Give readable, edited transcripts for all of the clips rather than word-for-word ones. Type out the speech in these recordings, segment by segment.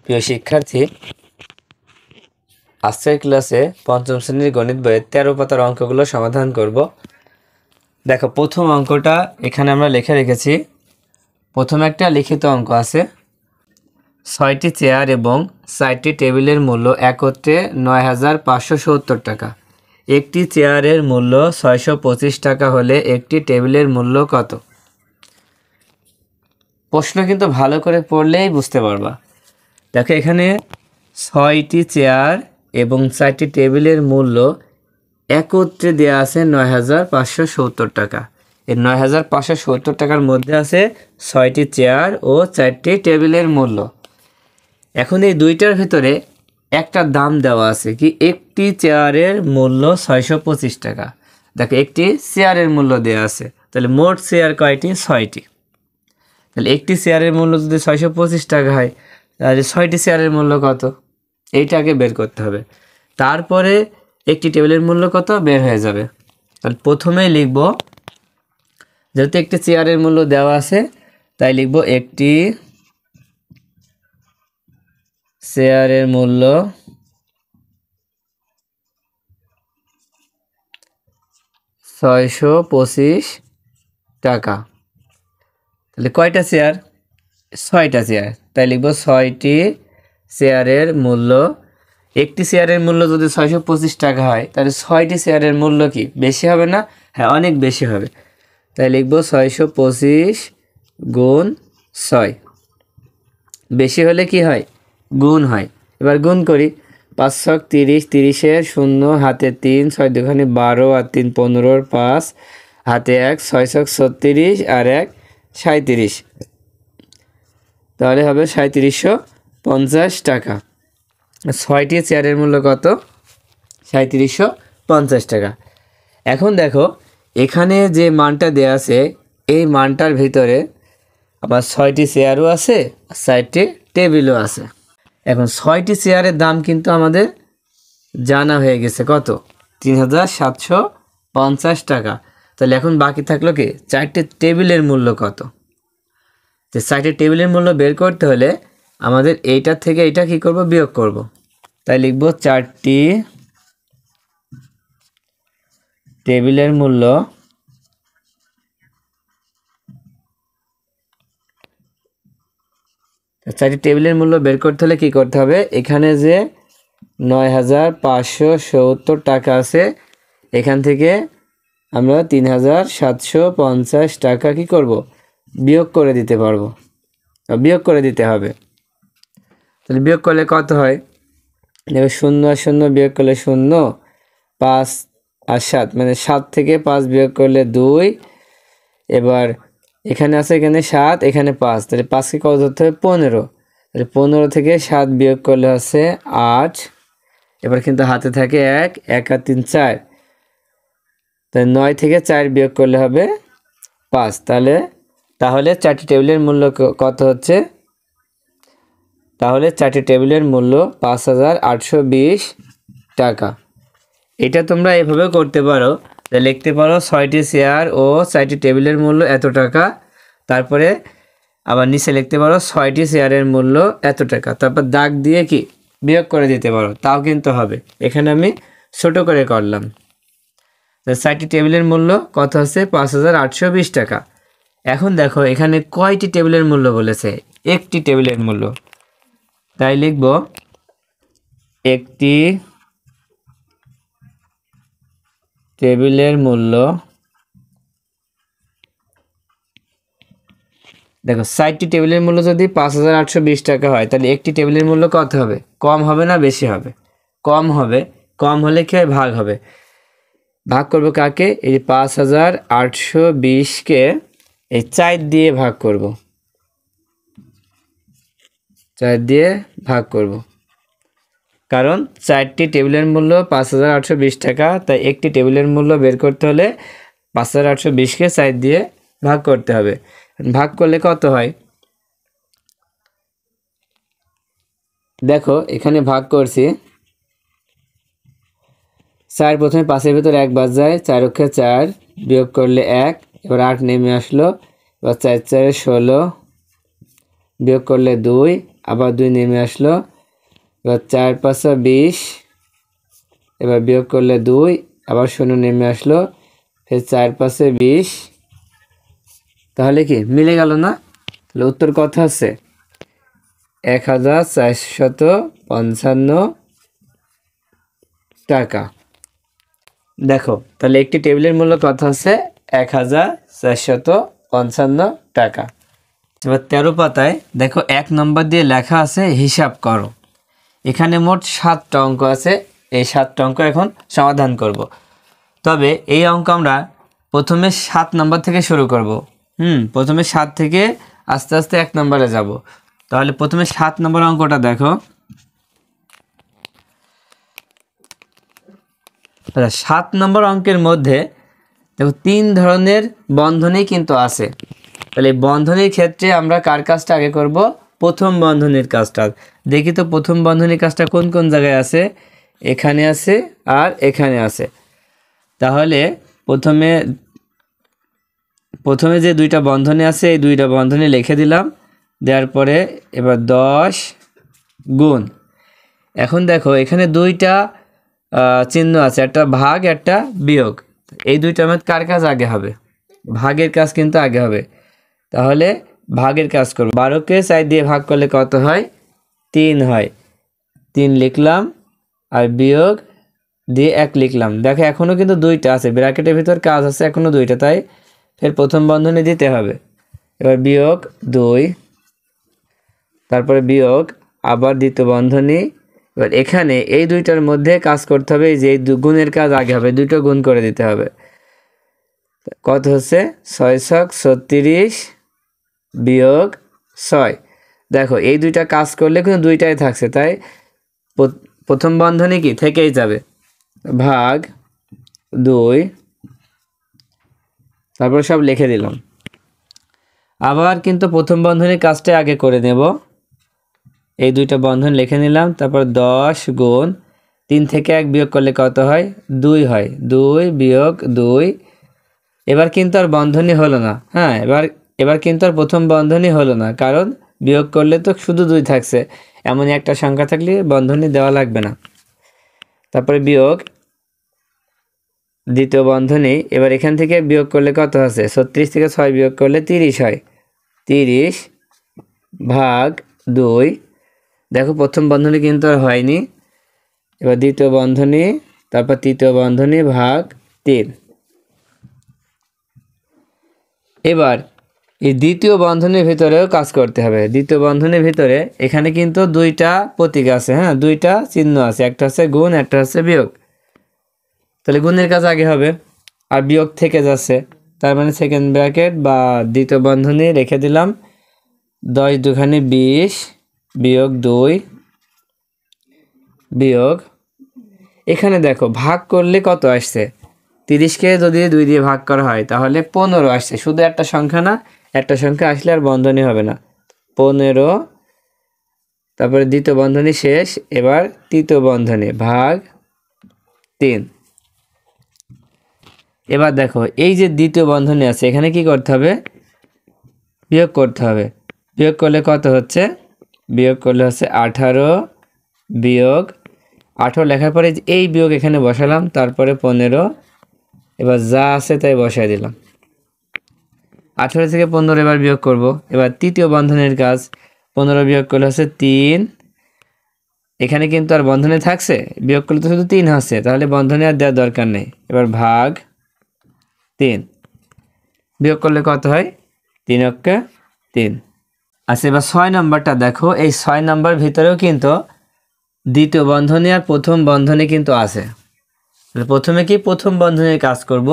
প্রিয় শিক্ষার্থী, আজকের ক্লাসে পঞ্চম শ্রেণীর গণিত বইয়ের 13 পাতার অঙ্কগুলো সমাধান করব। দেখো, প্রথম অঙ্কটা এখানে আমরা লিখে রেখেছি। প্রথম একটা লিখিত অঙ্ক আছে, 6টি চেয়ার এবং 4টি টেবিলের মূল্য একত্রে 9,570 টাকা। একটি চেয়ারের মূল্য 625 টাকা হলে একটি টেবিলের মূল্য কত? প্রশ্ন কিন্তু ভালো করে পড়লেই বুঝতে পারবা। দেখো, এখানে 6টি চেয়ার এবং 4টি টেবিলের মূল্য একত্রে দেওয়া আছে 9,570 টাকা। এই 9,570 টাকার মধ্যে আছে 6টি চেয়ার ও 4টি টেবিলের মূল্য। এখন এই দুইটার ভিতরে একটা দাম দেওয়া আছে, কি একটি চেয়ারের মূল্য 625 টাকা। দেখো, একটি চেয়ারের মূল্য দেওয়া আছে, তাহলে মোট চেয়ার কয়টি? 6টি। তাহলে একটি চেয়ারের মূল্য যদি 625 টাকা হয়, তাহলে 6টি চেয়ারের মূল্য কত? এইটাকে বের করতে হবে। তারপরে একটি টেবিলের মূল্য কত বের হয়ে যাবে। তাহলে প্রথমেই লিখব, যেহেতু একটি চেয়ারের মূল্য দেওয়া আছে তাই লিখব একটি চেয়ারের মূল্য 625 টাকা। তাহলে কয়টা চেয়ার? 6টা চেয়ার, তাই লিখব 6টি চেয়ারের মূল্য। একটি চেয়ারের মূল্য যদি 625 টাকা হয়, তাহলে 6টি চেয়ারের মূল্য কি বেশি হবে না? হ্যাঁ, অনেক বেশি হবে। তাই লিখব 625 গুণ 6। বেশি হলে কি হয়? গুণ হয়। এবার গুণ করি। 5 ছক 30, 30-এর 0 হাতে 3, 6 দুগুণে 12 আর 3 15, 5 হাতে 1, 6 ছক 36 আর 1 37। তাহলে হবে 3750 টাকা। 6টি চেয়ারের মূল্য কত? 3750 টাকা। এখন দেখো, এখানে যে মানটা দেওয়া আছে এই মানটার ভিতরে আবার 6টি চেয়ারও আছে আর 4টি টেবিলও আছে। এখন 6টি চেয়ারের দাম কিন্তু আমাদের জানা হয়ে গেছে, কত? 3750 টাকা। তাহলে এখন বাকি থাকলো কি 4টি টেবিলের মূল্য কত? যে 4টি টেবিলের মূল্য বের করতে হলে আমাদের এইটার থেকে এইটা কি করব? বিয়োগ করব। তাই লিখব 4টি টেবিলের মূল্য বের করতে হলে কি করতে হবে? এখানে যে 9,570 টাকা আছে, এখান থেকে আমরা 3,750 টাকা কি করব? বিয়োগ করে দিতে পারবো, বিয়োগ করে দিতে হবে। তাহলে বিয়োগ করলে কত হয়? দেখো, 0 আর 0 বিয়োগ করলে 0, 5 আর 7, মানে 7 থেকে 5 বিয়োগ করলে 2। এবার এখানে আছে, এখানে 7, এখানে 5, তাহলে 5কে কত ধরতে হবে? 15। তাহলে 15 থেকে 7 বিয়োগ করলে হচ্ছে 8। এবার কিন্তু হাতে থাকে 1, 1 আর 3 4, তাহলে 9 থেকে 4 বিয়োগ করলে হবে 5। তাহলে 4টি টেবিলের মূল্য কত হচ্ছে? তাহলে 4টি টেবিলের মূল্য 5,820 টাকা। এটা তোমরা এভাবে করতে পারো, লিখতে পারো 6টি চেয়ার ও 4টি টেবিলের মূল্য এত টাকা। তারপরে আবার নিচে লিখতে পারো 6টি চেয়ারের মূল্য এত টাকা। তারপর দাগ দিয়ে কি বিয়োগ করে দিতে পারো, তাও কিন্তু হবে। এখানে আমি ছোট করে করলাম। 4টি টেবিলের মূল্য কত হচ্ছে? 5,820 টাকা। এখন দেখো, এখানে কয়টি টেবিলের মূল্য বলেছে? একটি টেবিলের মূল্য, তাই লিখব একটি টেবিলের মূল্য। দেখো, 4টি টেবিলের মূল্য যদি 5,820 টাকা হয়, তাহলে একটি টেবিলের মূল্য কত হবে? কম হবে না বেশি হবে? কম হবে। কম হলে কি হয়? ভাগ হবে। ভাগ করব কাকে? এই 5,820-কে এই 4 দিয়ে ভাগ করব, 4 দিয়ে ভাগ করব। কারণ 4টি টেবিলের মূল্য 5,820 টাকা, তাই একটি টেবিলের মূল্য বের করতে হলে 5,820-কে 4 দিয়ে ভাগ করতে হবে। ভাগ করলে কত হয়? দেখো, এখানে ভাগ করছি 4, প্রথমে 5-এর ভিতর 1 বাদ যায়, 4 অক্ষে 4, বিয়োগ করলে 1, এবার 8 নেমে আসলো। এবার 4 4 16, বিয়োগ করলে 2, আবার 2 নেমে আসলো। এবার 4 5 20, এবার বিয়োগ করলে 2, আবার 0 নেমে আসলো, ফের 4 5 20। তাহলে কি মিলে গেল না? তাহলে উত্তর কত আছে? 1455 টাকা। দেখো তাহলে একটি টেবিলের মূল্য কত আছে? 1455 টাকা। এবার 13 পাতায় দেখো 1 নম্বর দিয়ে লেখা আছে হিসাব করো। এখানে মোট 7টা অঙ্ক আছে। এই 7টা অঙ্ক এখন সমাধান করব। তবে এই অঙ্ক আমরা প্রথমে 7 নম্বর থেকে শুরু করব। প্রথমে 7 থেকে আস্তে আস্তে 1 নম্বরে যাব। তাহলে প্রথমে 7 নম্বর অঙ্কটা দেখো। 7 নম্বর অঙ্কের মধ্যে দেখো 3 ধরনের বন্ধনী কিন্তু আছে। তাহলে বন্ধনীর ক্ষেত্রে আমরা কার কাজটা আগে করব? প্রথম বন্ধনীর কাজটা। দেখি তো প্রথম বন্ধনীর কাজটা কোন কোন জায়গায় আছে। এখানে আছে আর এখানে আছে। তাহলে প্রথমে যে 2টা বন্ধনী আছে এই 2টা বন্ধনী লিখে দিলাম। দেওয়ার পরে এবার 10 গুণ। এখন দেখো এখানে 2টা চিহ্ন আছে, একটা ভাগ একটা বিয়োগ। এই 2টার মধ্যে কার কাজ আগে হবে? ভাগের কাজ কিন্তু আগে হবে। তাহলে ভাগের কাজ করব। 12কে 4 দিয়ে ভাগ করলে কত হয়? 3 হয়। 3 লিখলাম আর বিয়োগ দিয়ে 1 লিখলাম। দেখো এখনও কিন্তু 2টা আছে, ব্র্যাকেটের ভিতর কাজ আছে এখনও 2টা, তাই ফের প্রথম বন্ধনী দিতে হবে। এবার বিয়োগ 2, তারপরে বিয়োগ আবার দ্বিতীয় বন্ধনী। এবার এখানে এই 2টার মধ্যে কাজ করতে হবে, যে গুণের কাজ আগে হবে, 2টো গুণ করে দিতে হবে। কত হচ্ছে? 6 ছক 36 বিয়োগ 6। দেখো এই 2টা কাজ করলে কিন্তু 2টাই থাকছে, তাই প্রথম বন্ধনী কি থেকেই যাবে। ভাগ 2, তারপর সব লিখে দিলাম। আবার কিন্তু প্রথম বন্ধনীর কাজটা আগে করে নেব। এই 2টা বন্ধন লিখে নিলাম। তারপর 10 গুণ 3 থেকে 1 বিয়োগ করলে কত হয়? 2 হয়। 2 বিয়োগ 2। এবার কিন্তু আর বন্ধনী হলো না। হ্যাঁ, এবার কিন্তু আর প্রথম বন্ধনী হলো না, কারণ বিয়োগ করলে তো শুধু 2 থাকছে। এমনই একটা সংখ্যা থাকলে বন্ধনী দেওয়া লাগবে না। তারপরে বিয়োগ দ্বিতীয় বন্ধনী। এবার এখান থেকে বিয়োগ করলে কত আছে? 36 থেকে 6 বিয়োগ করলে 30 হয়। 30 ভাগ 2। দেখো প্রথম বন্ধনী কিন্তু আর হয়নি। এবার দ্বিতীয় বন্ধনী, তারপর তৃতীয় বন্ধনী ভাগ 3। এবার এই দ্বিতীয় বন্ধনীর ভিতরেও কাজ করতে হবে। দ্বিতীয় বন্ধনীর ভিতরে এখানে কিন্তু 2টা প্রতীক আছে। হ্যাঁ, 2টা চিহ্ন আছে, একটা হচ্ছে গুণ একটা হচ্ছে বিয়োগ। তাহলে গুণের কাজ আগে হবে আর বিয়োগ থেকে যাচ্ছে, তার মানে সেকেন্ড ব্র্যাকেট বা দ্বিতীয় বন্ধনী রেখে দিলাম। 10 দুখানি 20 বিয়োগ 2 বিয়োগ, এখানে দেখো ভাগ করলে কত আসছে? 30কে যদি 2 দিয়ে ভাগ করা হয় তাহলে 15 আসছে। শুধু একটা সংখ্যা না, একটা সংখ্যা আসলে আর বন্ধনী হবে না। 15, তারপরে দ্বিতীয় বন্ধনী শেষ। এবার তৃতীয় বন্ধনী ভাগ 3। এবার দেখো এই যে দ্বিতীয় বন্ধনী আছে, এখানে কি করতে হবে? বিয়োগ করতে হবে। বিয়োগ করলে কত হচ্ছে? বিয়োগ করলে হচ্ছে 18 বিয়োগ 18 লেখার পরে এই বিয়োগ এখানে বসালাম, তারপরে 15। এবার যা আছে তাই বসাই দিলাম। 18 থেকে 15 এবার বিয়োগ করব। এবার তৃতীয় বন্ধনীর কাজ। 15 বিয়োগ করলে হচ্ছে 3। এখানে কিন্তু আর বন্ধনী থাকছে, বিয়োগ করলে তো শুধু 3 আছে, তাহলে বন্ধনী আর দেওয়ার দরকার নেই। এবার ভাগ 3, বিয়োগ করলে কত হয়? 3 অক্কা 3। আচ্ছা, এবার 6 নম্বরটা দেখো। এই 6 নম্বর ভিতরেও কিন্তু দ্বিতীয় বন্ধনী আর প্রথম বন্ধনী কিন্তু আছে। প্রথমে কি প্রথম বন্ধনীর কাজ করব।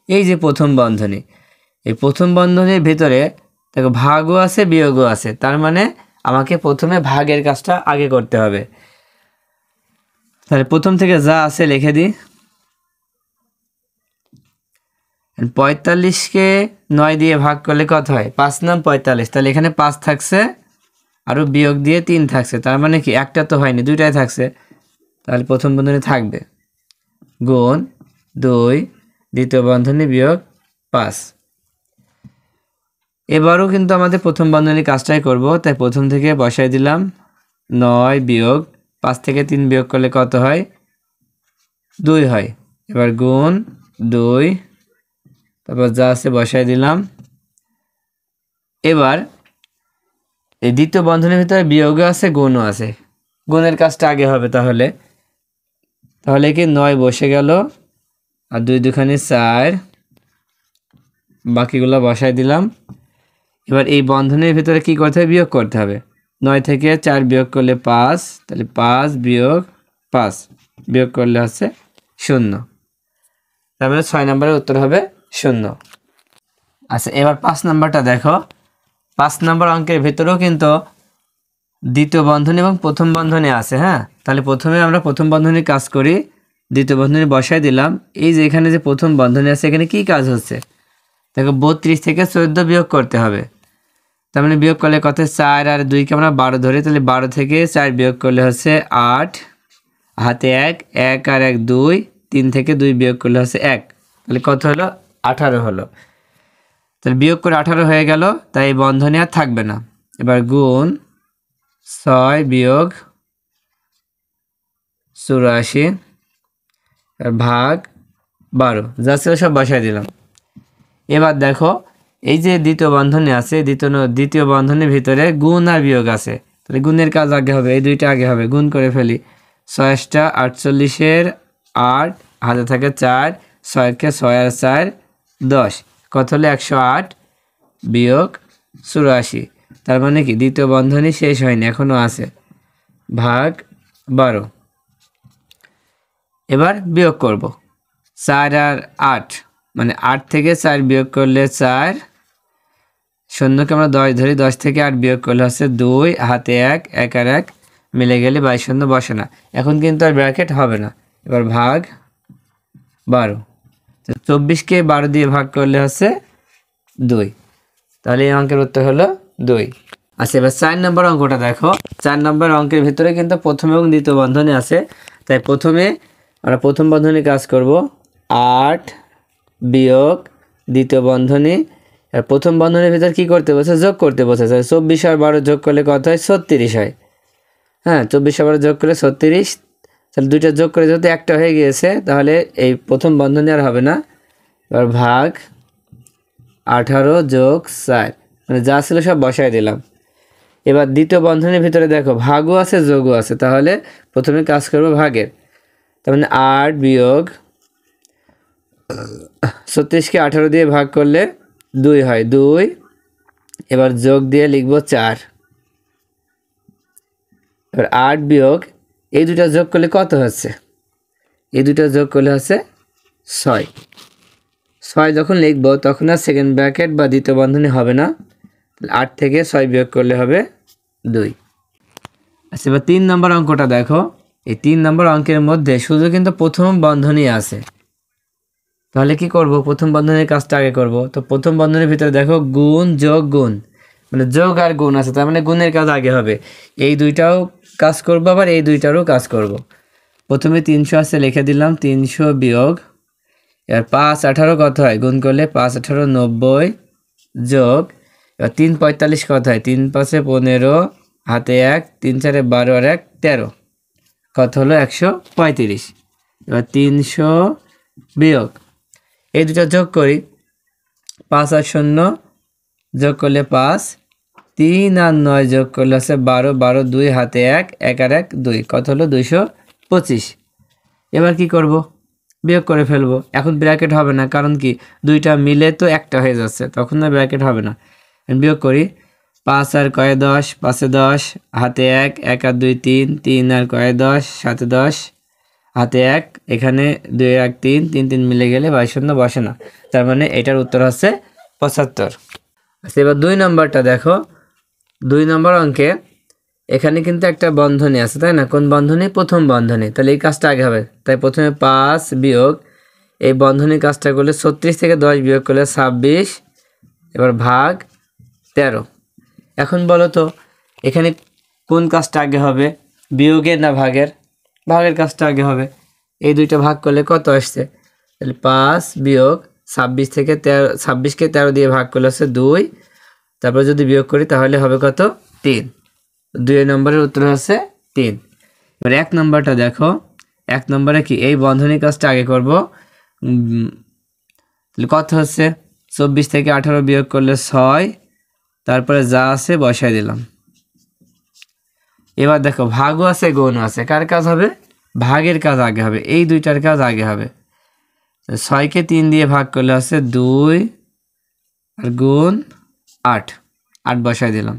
এই যে প্রথম বন্ধনী, এই প্রথম বন্ধনীর ভিতরে দেখো ভাগও আছে বিয়োগও আছে, তার মানে আমাকে প্রথমে ভাগের কাজটা আগে করতে হবে। তাহলে প্রথম থেকে যা আছে লিখে দিই। 45কে 9 দিয়ে ভাগ করলে কত হয়? 5 নাম 45। তাহলে এখানে 5 থাকছে, আরও বিয়োগ দিয়ে 3 থাকছে, তার মানে কি একটা তো হয়নি, 2টাই থাকছে। তাহলে প্রথম বন্ধনী থাকবে গুণ 2 দ্বিতীয় বন্ধনী বিয়োগ 5। এবারও কিন্তু আমাদের প্রথম বন্ধনীর কাজটাই করব, তাই প্রথম থেকে বসাই দিলাম 9 বিয়োগ 5 থেকে 3 বিয়োগ করলে কত হয়? 2 হয়। এবার গুণ 2, তারপর যা আছে বসাই দিলাম। এবার এই দ্বিতীয় বন্ধনীর ভিতরে বিয়োগও আছে, গুণও আছে। গুণের কাজটা আগে হবে, তাহলে কি 9 বসে গেল, আর 2 দুখানি 4, বাকিগুলো বসাই দিলাম। এবার এই বন্ধনীর ভিতরে কি করতে হবে? বিয়োগ করতে হবে। 9 থেকে 4 বিয়োগ করলে 5, তাহলে 5 বিয়োগ 5 বিয়োগ করলে হচ্ছে 0। তার মানে 6 নম্বরের উত্তর হবে 0। আচ্ছা, এবার 5 নাম্বারটা দেখো। 5 নাম্বার অঙ্কের ভিতরেও কিন্তু দ্বিতীয় বন্ধনী এবং প্রথম বন্ধনী আছে। হ্যাঁ, তাহলে প্রথমে আমরা প্রথম বন্ধনীর কাজ করি, দ্বিতীয় বন্ধনী বসাই দিলাম। এই যে এখানে যে প্রথম বন্ধনী আছে, এখানে কি কাজ হচ্ছে দেখো, 32 থেকে 14 বিয়োগ করতে হবে। তার মানে বিয়োগ করলে কত? 4 আর 2কে আমরা 12 ধরি, তাহলে 12 থেকে 4 বিয়োগ করলে হচ্ছে 8, হাতে 1, 1 আর 1 2, 3 থেকে 2 বিয়োগ করলে হচ্ছে 1, তাহলে কত হলো? 18 হলো। তাহলে বিয়োগ করে 18 হয়ে গেল, তাই এই বন্ধনী আর থাকবে না। এবার গুণ 6 বিয়োগ 84 আর ভাগ 12, যা ছিল সব বসাই দিলাম। এবার দেখো, এই যে দ্বিতীয় বন্ধনী আছে, দ্বিতীয় বন্ধনীর ভিতরে গুণ আর বিয়োগ আছে। তাহলে গুণের কাজ আগে হবে, এই দুইটা আগে হবে। গুণ করে ফেলি। 6টা 48-এর 8, হাতে থাকে 4, 6কে 6 আর 4 10, কত হলো? 108 বিয়োগ 84। তার মানে কি দ্বিতীয় বন্ধনী শেষ হয়নি, এখনো আছে, ভাগ 12। এবার বিয়োগ করব। 4 আর 8, মানে 8 থেকে 4 বিয়োগ করলে 4, শূন্যকে আমরা 10 ধরি, 10 থেকে 8 বিয়োগ করলে হচ্ছে 2, হাতে 1, 1 আর 1 মিলে গেলে 22 শূন্য বসে না, এখন কিন্তু আর ব্র্যাকেট হবে না। এবার ভাগ 12, 24কে 12 দিয়ে ভাগ করলে হচ্ছে 2, তাহলে এই অঙ্কের উত্তর হলো 2। আচ্ছা, এবার 4 নম্বর অঙ্কটা দেখো। 4 নম্বর অঙ্কের ভিতরে কিন্তু প্রথম এবং দ্বিতীয় বন্ধনী আছে, তাই প্রথমে আমরা প্রথম বন্ধনী কাজ করব। 8 বিয়োগ দ্বিতীয় বন্ধনী, আর প্রথম বন্ধনীর ভিতর কি করতে বলছে? যোগ করতে বলছে। 24 আর 12 যোগ করলে কত হয়? 36 হয়। হ্যাঁ, 24 আর 12 যোগ করলে 36, তাহলে দুইটা যোগ করে যেহেতু একটা হয়ে গিয়েছে, তাহলে এই প্রথম বন্ধনী আর হবে না। এবার ভাগ 18 যোগ 4, মানে যা ছিল সব বসাই দিলাম। এবার দ্বিতীয় বন্ধনীর ভিতরে দেখো ভাগও আছে, যোগও আছে, তাহলে প্রথমে কাজ করব ভাগের। তার মানে 8 বিয়োগ 36কে 18 দিয়ে ভাগ করলে 2 হয়, 2। এবার যোগ দিয়ে লিখব 4। এবার 8 বিয়োগ এই দুটা যোগ করলে কত হচ্ছে? এই দুটা যোগ করলে হচ্ছে 6। 6 যখন লিখব তখন আর সেকেন্ড ব্র্যাকেট বা দ্বিতীয় বন্ধনী হবে না, 8 থেকে 6 বিয়োগ করলে হবে 2। আচ্ছা, এবার 3 নম্বর অঙ্কটা দেখো। এই 3 নম্বর অঙ্কের মধ্যে শুধু কিন্তু প্রথম বন্ধনী আছে, তাহলে কি করব? প্রথম বন্ধনীর কাজটা আগে করব। তো প্রথম বন্ধনীর ভিতরে দেখো গুণ যোগ গুণ, মানে যোগ আর গুণ আছে, তার মানে গুণের কাজ আগে হবে। এই দুইটাও কাজ করব, আবার এই দুইটারও কাজ করব। প্রথমে 300 আছে, লিখে দিলাম 300 বিয়োগ, এবার 5 18 কত হয়? গুণ করলে 5 18 90 যোগ, এবার 3 45 কত হয়? 3 5 15, হাতে 1, 3 4 12 আর 1 13, কত হলো? 135। এবার 300 বিয়োগ এই দুটো যোগ করি, 5 আর 0 যোগ করলে 5, 3 আর 9 যোগ করলে আছে 12, 12 2, হাতে 1, 1 আর 1 2, কত হলো? 225। এবার কি করব? বিয়োগ করে ফেলবো। এখন ব্র্যাকেট হবে না, কারণ কি দুইটা মিলে তো একটা হয়ে যাচ্ছে, তখন আর ব্র্যাকেট হবে না। বিয়োগ করি, 5 আর কয়ে 10, 5 এ 10, হাতে 1, 1 আর 2 3, 3 আর কয়ে 10, 7 এ 10, হাতে 1, এখানে 2 1 3, 3 3 মিলে গেলে 22 শূন্য বসে না, তার মানে এটার উত্তর হচ্ছে 75। আচ্ছা, এবার 2 নম্বরটা দেখো। 2 নম্বর অঙ্কে এখানে কিন্তু একটা বন্ধনী আছে, তাই না? কোন বন্ধনী? প্রথম বন্ধনী, তাহলে এই কাজটা আগে হবে। তাই প্রথমে 5 বিয়োগ এই বন্ধনীর কাজটা করলে 36 থেকে 10 বিয়োগ করলে 26, এবার ভাগ 13। এখন বলো তো এখানে কোন কাজটা আগে হবে? বিয়োগের না ভাগের? ভাগের কাজটা আগে হবে। এই দুইটা ভাগ করলে কত আসছে? তাহলে 5 বিয়োগ 26 থেকে 13, 26কে 13 দিয়ে ভাগ করলে হচ্ছে 2, তারপর যদি বিয়োগ করি তাহলে হবে কত? 3। 2 নম্বরের উত্তর হচ্ছে 3। এবার 1 নম্বরটা দেখো, 1 নম্বরে কি এই বন্ধনী কাজটা আগে করব। তাহলে কত হচ্ছে 24 থেকে 18 বিয়োগ করলে 6, তারপরে যা আছে বসাই দিলাম। এবার দেখো ভাগও আছে গুণও আছে, কার কাজ হবে? ভাগের কাজ আগে হবে, এই দুইটার কাজ আগে হবে। 6কে 3 দিয়ে ভাগ করলে আছে 2 আর গুণ 8, 8 বসাই দিলাম।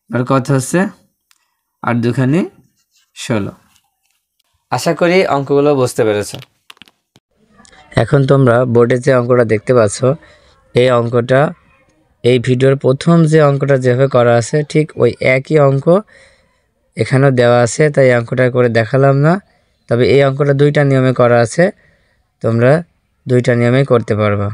এবার কত হচ্ছে 8 দুখানি 16। আশা করি অঙ্কগুলো বুঝতে পেরেছো। এখন তোমরা বোর্ডে যে অঙ্কটা দেখতে পাচ্ছ, এই অঙ্কটা এই ভিডিওর প্রথম যে অঙ্কটা যেভাবে করা আছে ঠিক ওই একই অঙ্ক এখানেও দেওয়া আছে, তাই অঙ্কটা করে দেখালাম না। তবে এই অঙ্কটা 2টা নিয়মে করা আছে, তোমরা 2টা নিয়মেই করতে পারবা।